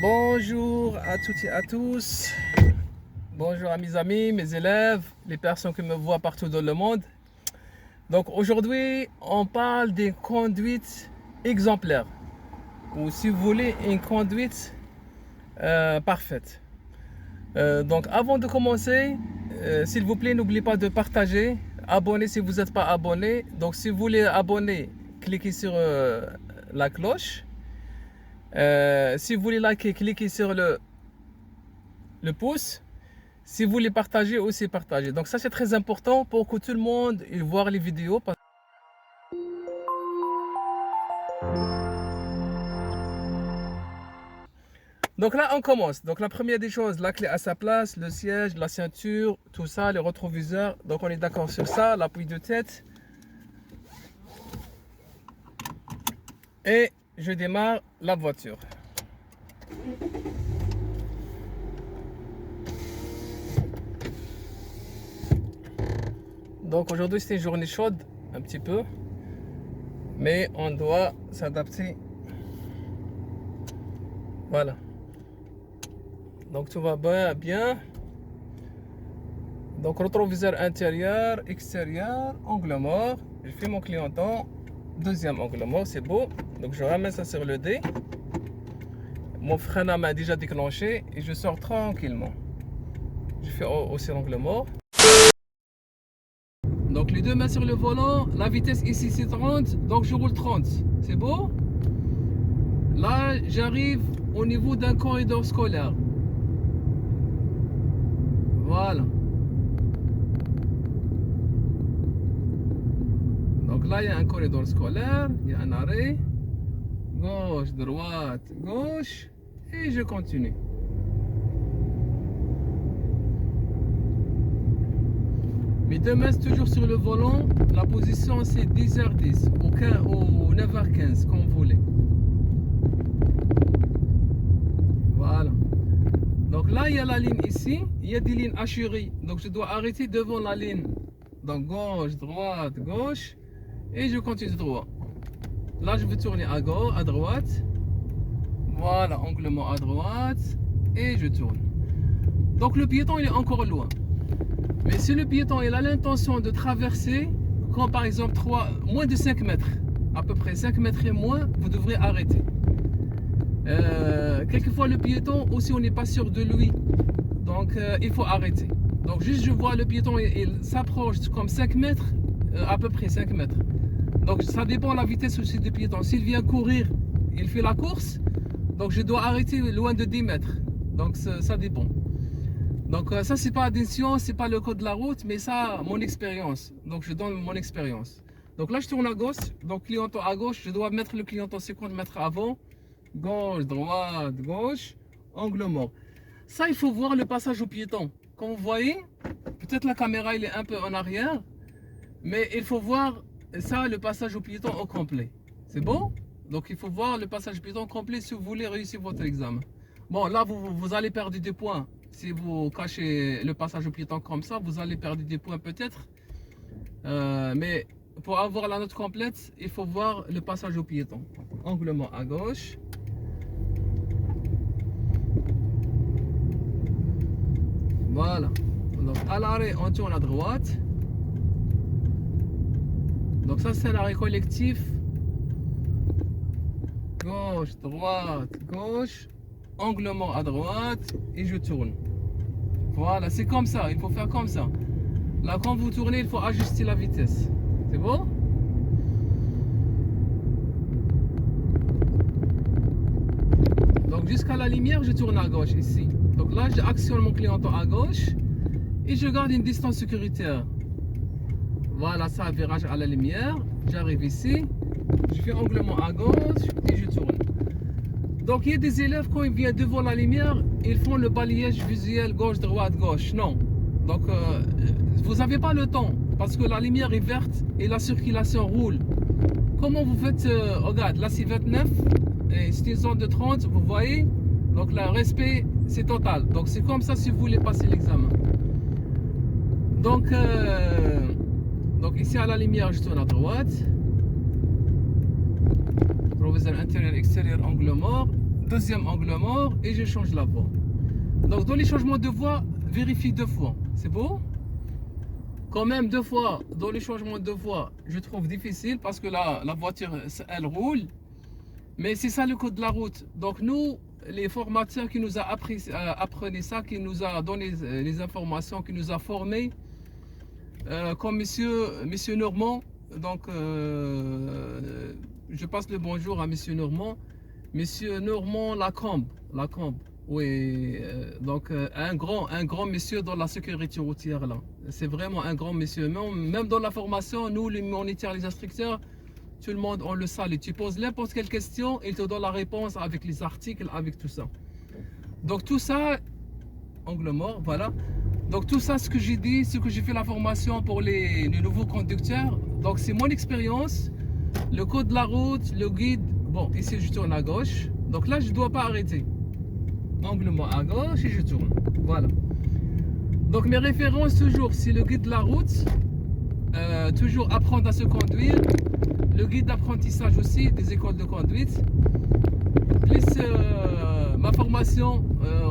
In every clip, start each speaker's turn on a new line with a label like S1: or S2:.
S1: Bonjour à toutes et à tous. Bonjour à mes amis, mes élèves, les personnes qui me voient partout dans le monde. Donc aujourd'hui, on parle d'une conduite exemplaire, ou si vous voulez, une conduite parfaite. Donc avant de commencer, s'il vous plaît, n'oubliez pas de partager, abonner si vous n'êtes pas abonné. Donc si vous voulez abonner, cliquez sur la cloche. Si vous voulez liker, cliquez sur le pouce. Si vous voulez partager, aussi partager. Donc ça c'est très important pour que tout le monde voit les vidéos. Donc là on commence. Donc la première des choses, la clé à sa place, le siège, la ceinture, tout ça, les rétroviseurs. Donc on est d'accord sur ça, l'appui de tête. Et je démarre la voiture. Donc aujourd'hui c'est une journée chaude, un petit peu. Mais on doit s'adapter. Voilà. Donc tout va bien. Donc rétroviseur intérieur, extérieur, angle mort. Je fais mon clignotant. Deuxième angle mort, c'est beau. Donc je ramène ça sur le dé. Mon frein à main déjà déclenché et je sors tranquillement. Je fais aussi l'angle mort. Donc les deux mains sur le volant, la vitesse ici c'est 30, donc je roule 30. C'est beau? Là j'arrive au niveau d'un corridor scolaire. Voilà. Donc là il y a un corridor scolaire, il y a un arrêt. Gauche, droite, gauche. Et je continue. Mes deux mains toujours sur le volant. La position c'est 10h10 ou 9h15 comme vous voulez. Voilà. Donc là il y a la ligne ici. Il y a des lignes hachurées. Donc je dois arrêter devant la ligne. Donc gauche, droite, gauche. Et je continue droit. Là je vais tourner à gauche, à droite. Voilà, angle mort à droite. Et je tourne. Donc le piéton il est encore loin. Mais si le piéton il a l'intention de traverser, quand par exemple moins de 5 mètres, à peu près 5 mètres et moins, vous devrez arrêter. Quelquefois le piéton aussi on n'est pas sûr de lui, donc il faut arrêter. Donc juste je vois le piéton il s'approche comme 5 mètres, à peu près 5 mètres. Donc ça dépend de la vitesse aussi du piéton. S'il vient courir, il fait la course, donc je dois arrêter loin de 10 mètres. Donc ça dépend. Donc ça c'est pas addition, c'est pas le code de la route, mais ça mon expérience. Donc je donne mon expérience. Donc là je tourne à gauche, donc clignotant à gauche, je dois mettre le clignotant 50 mètres avant. Gauche, droite, gauche, angle mort. Ça il faut voir le passage au piéton. Comme vous voyez, peut-être la caméra il est un peu en arrière, mais il faut voir ça le passage au piéton au complet. C'est bon? Donc il faut voir le passage au piéton complet si vous voulez réussir votre examen. Bon là vous allez perdre des points. Si vous cachez le passage au piéton comme ça, vous allez perdre des points peut-être. Mais pour avoir la note complète, il faut voir le passage au piéton. Angle mort à gauche. Voilà. Donc à l'arrêt, on tourne à droite. Donc ça c'est l'arrêt collectif. Gauche, droite, gauche. Angle mort à droite et je tourne. Voilà, c'est comme ça, il faut faire comme ça. Là, quand vous tournez, il faut ajuster la vitesse. C'est bon? Donc jusqu'à la lumière, je tourne à gauche ici. Donc là, j'actionne mon clignotant à gauche et je garde une distance sécuritaire. Voilà, ça, virage à la lumière. J'arrive ici, je fais angle mort à gauche et je tourne. Donc il y a des élèves quand ils viennent devant la lumière, ils font le balayage visuel gauche, droite, gauche. Non. Donc vous n'avez pas le temps parce que la lumière est verte et la circulation roule. Comment vous faites regarde, là c'est 29 et c'est une zone de 30, vous voyez. Donc le respect c'est total. Donc c'est comme ça si vous voulez passer l'examen. Donc ici à la lumière je tourne à droite. Rétroviseur intérieur, extérieur, angle mort. deuxième angle mort et je change la voie. Donc dans les changements de voie, vérifie 2 fois. C'est beau? Quand même 2 fois dans les changements de voie, je trouve difficile parce que la voiture, elle roule. Mais c'est ça le code de la route. Donc nous, les formateurs qui nous a appris ça, qui nous a donné les informations, qui nous a formés, comme monsieur Normand. Donc je passe le bonjour à monsieur Normand. Monsieur Normand Lacombe. Oui, donc un grand monsieur dans la sécurité routière là. C'est vraiment un grand monsieur. Même dans la formation, nous les moniteurs, les instructeurs, tout le monde on le salue. Tu poses n'importe quelle question, il te donne la réponse avec les articles, avec tout ça. Donc tout ça, angle mort, voilà. Donc tout ça, ce que j'ai dit, ce que j'ai fait la formation pour les nouveaux conducteurs. Donc c'est mon expérience, le code de la route, le guide. Bon, ici je tourne à gauche. Donc là je ne dois pas arrêter. Angle mort à gauche et je tourne. Voilà. Donc mes références toujours, c'est le guide de la route, toujours apprendre à se conduire, le guide d'apprentissage aussi des écoles de conduite, plus ma formation,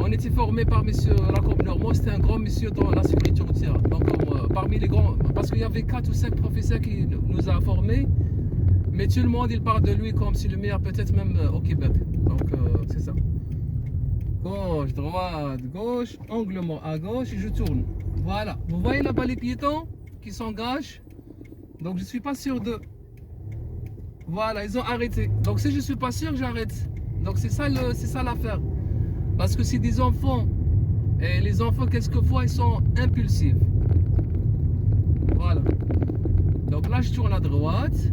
S1: on était formé par monsieur Lacombe Normand, c'était un grand monsieur dans la sécurité routière. Donc parmi les grands, parce qu'il y avait 4 ou 5 professeurs qui nous a formés, mais tout le monde il parle de lui comme si le meilleur peut-être même au Québec. Donc c'est ça. Gauche, droite, gauche, angle mort à gauche et je tourne. Voilà. Vous voyez là-bas les piétons qui s'engagent. Donc je suis pas sûr de. Voilà, ils ont arrêté. Donc si je suis pas sûr, j'arrête. Donc c'est ça l'affaire. Parce que c'est des enfants. Et les enfants, quelquefois, ils sont impulsifs. Voilà. Donc là, je tourne à droite.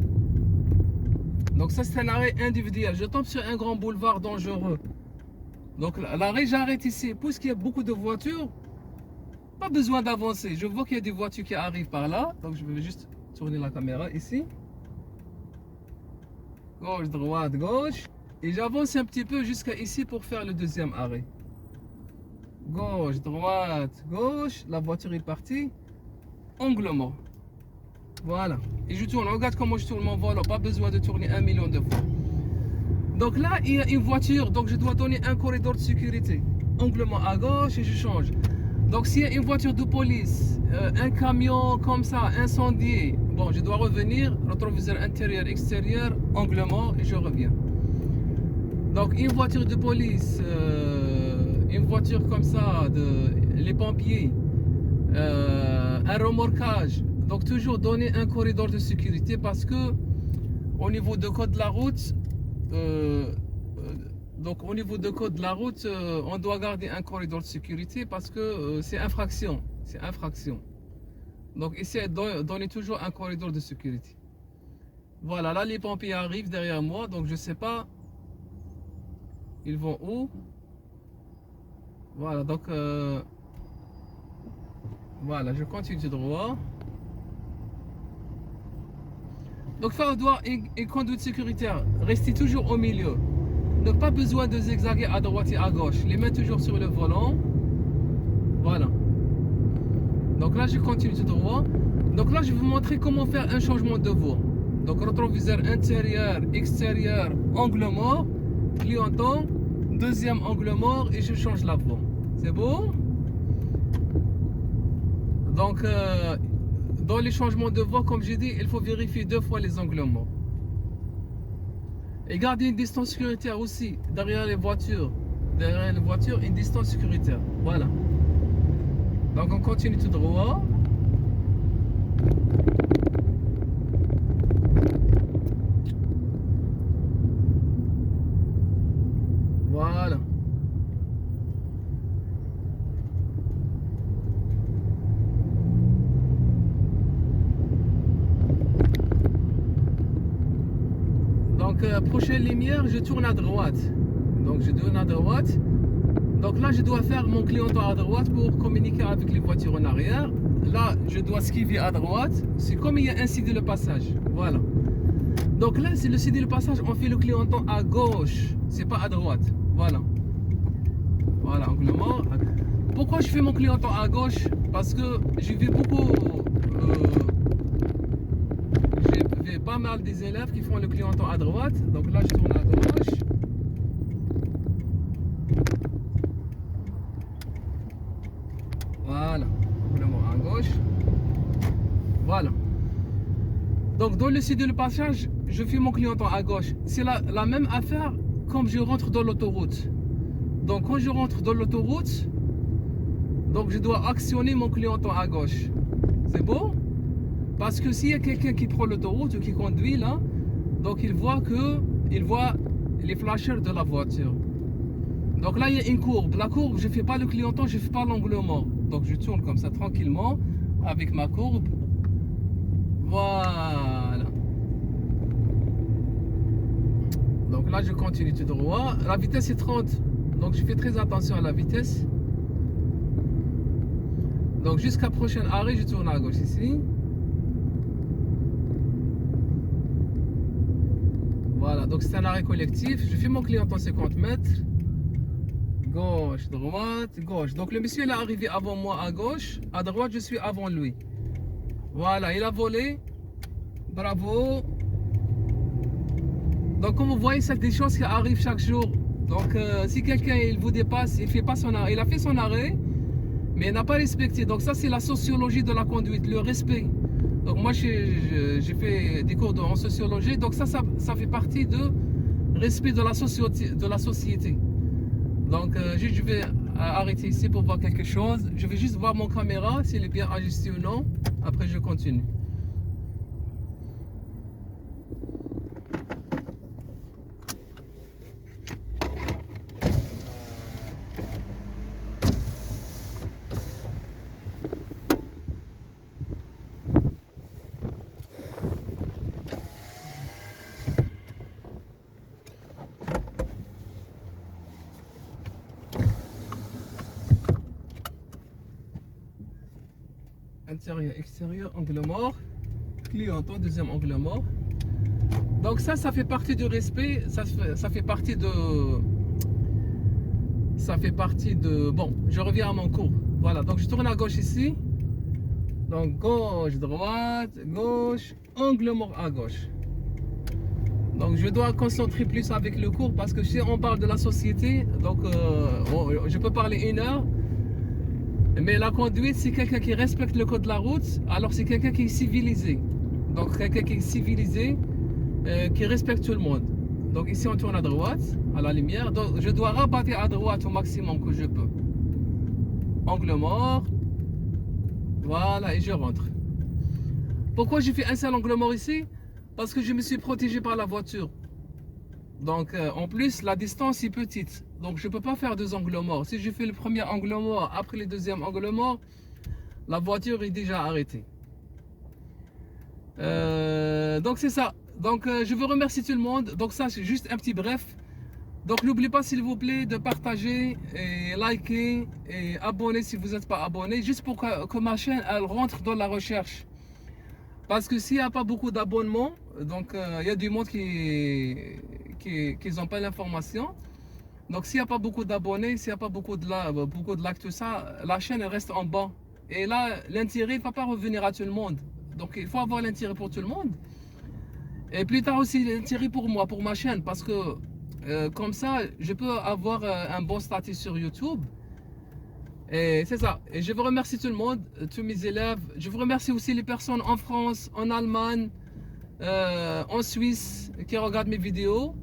S1: Donc ça, c'est un arrêt individuel. Je tombe sur un grand boulevard dangereux. Donc l'arrêt, j'arrête ici. Puisqu'il y a beaucoup de voitures, pas besoin d'avancer. Je vois qu'il y a des voitures qui arrivent par là. Donc je vais juste tourner la caméra ici. Gauche, droite, gauche. Et j'avance un petit peu jusqu'à ici pour faire le deuxième arrêt. Gauche, droite, gauche. La voiture est partie. Angle mort. Voilà. Et je tourne. Regarde comment je tourne mon volant. Pas besoin de tourner 1 million de fois. Donc là, il y a une voiture, donc je dois donner un corridor de sécurité. Angle mort à gauche et je change. Donc s'il y a une voiture de police, un camion comme ça, incendié, bon, je dois revenir, rétroviseur intérieur, extérieur, angle mort et je reviens. Donc une voiture de police, une voiture comme ça, les pompiers, un remorquage. Donc toujours donner un corridor de sécurité parce que au niveau de code de la route, donc au niveau de code de la route, on doit garder un corridor de sécurité parce que c'est infraction. Donc essayez de donner toujours un corridor de sécurité. Voilà, là les pompiers arrivent derrière moi, donc je sais pas ils vont où. Voilà, donc voilà, je continue droit. Donc faire droit et conduite sécuritaire, restez toujours au milieu. Donc pas besoin de zigzaguer à droite et à gauche. Les mains toujours sur le volant. Voilà. Donc là je continue tout droit. Donc là je vais vous montrer comment faire un changement de voie. Donc rétroviseur intérieur, extérieur, angle mort, clignotant, deuxième angle mort et je change la voie. C'est beau? Donc dans les changements de voie, comme j'ai dit, il faut vérifier 2 fois les angles morts. Et garder une distance sécuritaire aussi, derrière les voitures. Derrière les voitures, une distance sécuritaire. Voilà. Donc on continue tout droit. Voilà. Donc prochaine lumière, je tourne à droite. Donc je tourne à droite. Donc là je dois faire mon clignotant à droite pour communiquer avec les voitures en arrière. Là je dois esquiver à droite. C'est comme il y a un signe de passage. Voilà. Donc là c'est le signe de passage, on fait le clignotant à gauche. C'est pas à droite. Voilà. Voilà, angle mort. Pourquoi je fais mon clignotant à gauche? Parce que j'ai vu beaucoup. J'ai pas mal des élèves qui font le clignotant à droite. Donc là je tourne à gauche. Donc dans le sud de passage, je fais mon clignotant à gauche. C'est la même affaire comme je rentre dans l'autoroute. Donc quand je rentre dans l'autoroute, donc je dois actionner mon clignotant à gauche. C'est bon? Parce que s'il y a quelqu'un qui prend l'autoroute ou qui conduit là, donc il voit les flashers de la voiture. Donc là il y a une courbe. La courbe, je ne fais pas le clignotant, je ne fais pas l'angle mort. Donc je tourne comme ça tranquillement avec ma courbe. Voilà. Donc là je continue tout droit. La vitesse est 30. Donc je fais très attention à la vitesse. Donc jusqu'à prochain arrêt, je tourne à gauche ici. Voilà, donc c'est un arrêt collectif. Je fais mon clignotant 50 mètres. Gauche, droite, gauche. Donc le monsieur il est arrivé avant moi à gauche. À droite, je suis avant lui. Voilà, il a volé. Bravo. Donc comme vous voyez, c'est des choses qui arrivent chaque jour. Donc si quelqu'un il vous dépasse, il fait pas son arrêt. Il a fait son arrêt, mais il n'a pas respecté. Donc ça c'est la sociologie de la conduite, le respect. Donc moi j'ai fait des cours en sociologie. Donc ça fait partie de respect de la société. Donc je vais arrêter ici pour voir quelque chose. Je vais juste voir mon caméra, s'il est bien ajusté ou non. Après je continue. Intérieur, extérieur, angle mort. Clignotant, deuxième angle mort. Donc ça fait partie du respect. Ça fait partie de... Bon, je reviens à mon cours. Voilà, donc je tourne à gauche ici. Donc gauche, droite, gauche, angle mort à gauche. Donc je dois concentrer plus avec le cours parce que si on parle de la société, donc je peux parler 1 heure. Mais la conduite, c'est quelqu'un qui respecte le code de la route, alors c'est quelqu'un qui est civilisé. Donc quelqu'un qui est civilisé, qui respecte tout le monde. Donc ici on tourne à droite, à la lumière. Donc je dois rabattre à droite au maximum que je peux. Angle mort. Voilà, et je rentre. Pourquoi j'ai fait un seul angle mort ici? Parce que je me suis protégé par la voiture. Donc en plus la distance est petite, donc je ne peux pas faire 2 angles morts. Si je fais le premier angle mort après le deuxième angle mort, la voiture est déjà arrêtée. Donc c'est ça. Donc je veux remercier tout le monde. Donc ça c'est juste un petit bref. Donc n'oubliez pas s'il vous plaît de partager et liker et abonner si vous n'êtes pas abonné, juste pour que ma chaîne elle rentre dans la recherche. Parce que s'il n'y a pas beaucoup d'abonnements, donc il y a du monde qui n'ont pas l'information. Donc s'il n'y a pas beaucoup d'abonnés, s'il n'y a pas beaucoup de likes, tout ça, la chaîne elle reste en bas. Et là, l'intérêt ne va pas revenir à tout le monde. Donc il faut avoir l'intérêt pour tout le monde. Et plus tard aussi l'intérêt pour moi, pour ma chaîne. Parce que comme ça, je peux avoir un bon statut sur YouTube. Et c'est ça. Et je veux remercier tout le monde, tous mes élèves. Je veux remercier aussi les personnes en France, en Allemagne, en Suisse qui regardent mes vidéos.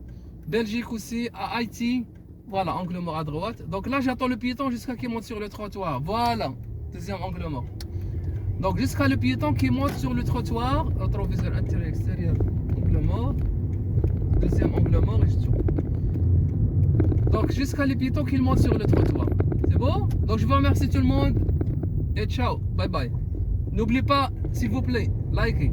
S1: Belgique aussi, à Haïti. Voilà, angle mort à droite. Donc là, j'attends le piéton jusqu'à qu'il monte sur le trottoir. Voilà, deuxième angle mort. Donc jusqu'à le piéton qui monte sur le trottoir. Rétroviseur intérieur, extérieur, angle mort. Deuxième angle mort et je tourne. Donc jusqu'à le piéton qui monte sur le trottoir. C'est bon? Donc je vous remercie tout le monde. Et ciao, bye bye. N'oubliez pas, s'il vous plaît, likez.